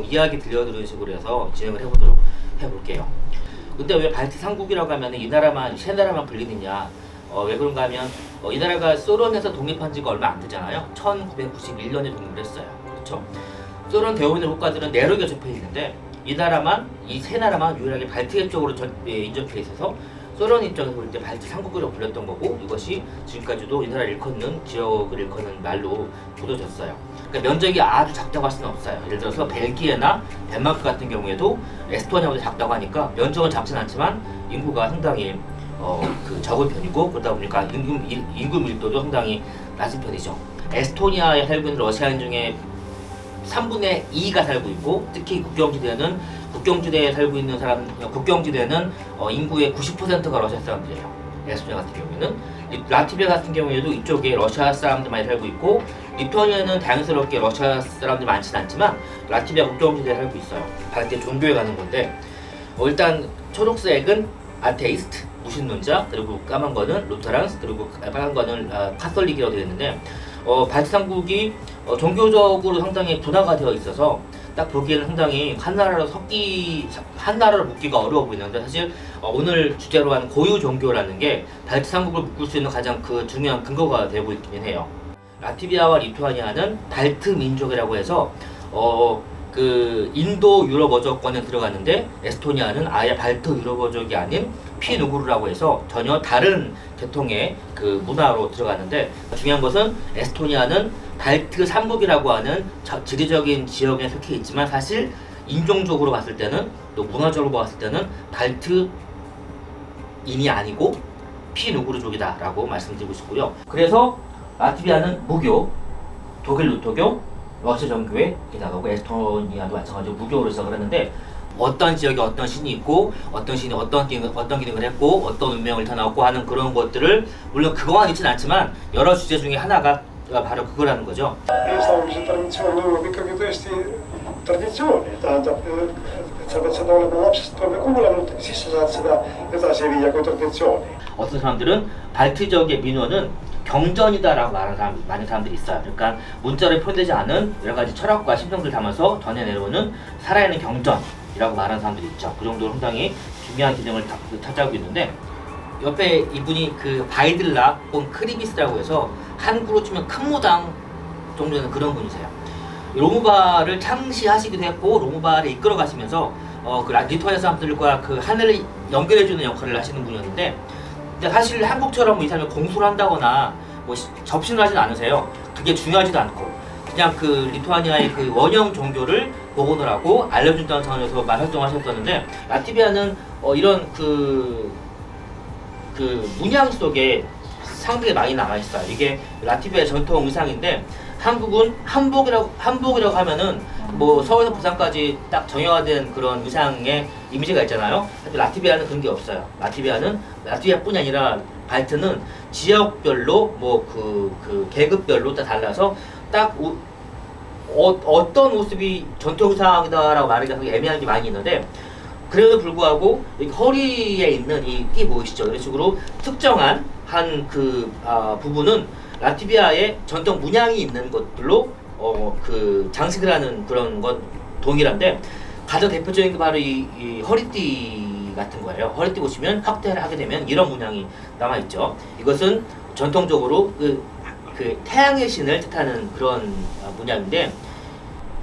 좀 이야기 들려드리는 식으로 해서 진행을 해볼게요. 근데 왜 발트 3국이라고 하면 이 나라만, 세 나라만 불리느냐? 왜 그런가 하면 이 나라가 소련에서 독립한 지가 얼마 안 되잖아요. 1991년에 독립을 했어요. 그렇죠? 소련 대원의 국가들은 내륙에 접해 있는데 이 나라만, 이 세 나라만 유일하게 발트해 쪽으로 인접해 있어서 소련 입장에서 볼 때 발트 3국이라고 불렸던 거고, 이것이 지금까지도 이 나라를 일컫는, 지역을 일컫는 말로 굳어졌어요. 그러니까 면적이 아주 작다고 할 수는 없어요. 예를 들어서 벨기에나 덴마크 같은 경우에도 에스토니아보다 작다고 하니까 면적은 작진 않지만 인구가 상당히 적은 편이고, 그러다 보니까 인구 밀도도 상당히 낮은 편이죠. 에스토니아에 살고 있는 러시아인 중에 3분의 2가 살고 있고, 특히 국경지대에 살고 있는 국경지대는 인구의 90%가 러시아 사람들이에요. 에스토니아 같은 경우에는. 라트비아 같은 경우에도 이쪽에 러시아 사람들 많이 살고 있고, 리투아니아는 다행스럽게 러시아 사람들이 많지는 않지만 라트비아 국경지대에 살고 있어요. 발트 종교에 가는 건데, 일단 초록색은 아테이스트, 무신론자, 그리고 까만 거는 루테란스, 그리고 빨간 거는 카톨릭이라고 되어 있는데, 발트 3국이 종교적으로 상당히 분화가 되어 있어서 딱 보기에는 상당히 한 나라로 묶기가 어려워 보이는데, 사실 오늘 주제로 한 고유 종교라는 게 발트 3국을 묶을 수 있는 가장 중요한 근거가 되고 있긴 해요. 라트비아와 리투아니아는 발트 민족이라고 해서 인도 유럽 어족권에 들어갔는데, 에스토니아는 아예 발트 유럽 어족이 아닌 피누구르라고 해서 전혀 다른 계통의 문화로 들어갔는데, 중요한 것은 에스토니아는 발트 3국이라고 하는 지리적인 지역에 속해 있지만 사실 인종적으로 봤을 때는, 또 문화적으로 봤을 때는 발트인이 아니고 피누구르족이다 라고 말씀드리고 싶고요. 그래서 라트비아는 무교, 독일 루터교, 러시아 정교회 나가고, 에스토니아도 마찬가지로 무교로 시작을 했는데, 어떤 지역에 어떤 신이 있고, 어떤 신이 어떤 기능을 했고, 어떤 운명을 나타나고 하는 그런 것들을, 물론 그거만 있지는 않지만 여러 주제 중에 하나가 바로 그거라는 거죠. 어떤 사람들은 발트적의 민원은 경전이다라고 말하는 많은 사람들이 있어요. 그러니까 문자로 표현되지 않은 여러 가지 철학과 심성들 담아서 전해 내려오는 살아있는 경전이라고 말하는 사람들이 있죠. 그 정도로 상당히 중요한 기능을 차지하고 있는데, 옆에 이분이 바이들라 혹은 크리비스라고 해서 한국으로 치면 큰 무당 정도 되는 그런 분이세요. 로무바를 창시하시기도 했고, 로무바를 이끌어 가시면서 리투아니아 사람들과 하늘을 연결해주는 역할을 하시는 분이었는데, 사실 한국처럼 이 사람이 공수를 한다거나 접신을 하진 않으세요. 그게 중요하지도 않고, 그냥 리투아니아의 원형 종교를 복원을 하고 알려준다는 차원에서 활동을 하셨었는데, 라트비아는 이런 문양 속에 상당히 많이 남아있어요. 이게 라트비아의 전통 의상인데, 한국은 한복이라고 하면은 서울에서 부산까지 딱 정형화된 그런 의상의 이미지가 있잖아요. 라트비아는 그런 게 없어요. 라트비아뿐이 아니라 발트는 지역별로 계급별로 다 달라서 딱 어떤 모습이 전통 의상이다라고 말하기가 애매한 게 많이 있는데, 그래도 불구하고 허리에 있는 이 끼 보이시죠? 이런 식으로 특정한 한 부분은 라트비아의 전통 문양이 있는 것들로 장식을 하는 그런 건 동일한데, 가장 대표적인 게 바로 이 허리띠 같은 거예요. 허리띠 보시면 확대를 하게 되면 이런 문양이 남아있죠. 이것은 전통적으로 태양의 신을 뜻하는 그런 문양인데,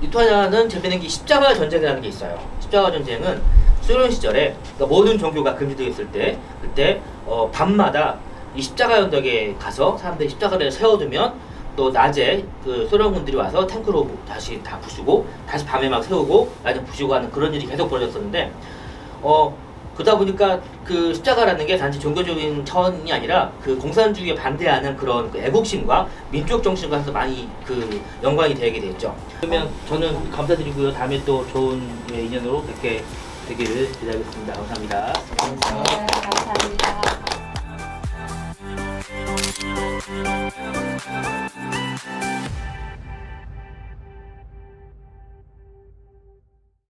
리투아니아는 재밌는 게 십자가 전쟁이라는 게 있어요. 십자가 전쟁은 소련 시절에 모든 종교가 금지되어 있을 때, 그때 밤마다 이 십자가 언덕에 가서 사람들이 십자가를 세워두면, 또 낮에 소련군들이 와서 탱크로 다시 다 부수고, 다시 밤에 막 세우고 낮에 부수고 하는 그런 일이 계속 벌어졌었는데, 그러다 보니까 십자가라는 게 단지 종교적인 차원이 아니라 공산주의에 반대하는 그런 애국심과 민족 정신과 해서 많이 연관이 되게 됐죠. 그러면 저는 감사드리고요. 다음에 또 좋은 인연으로 뵙게 되기를 기대하겠습니다. 감사합니다.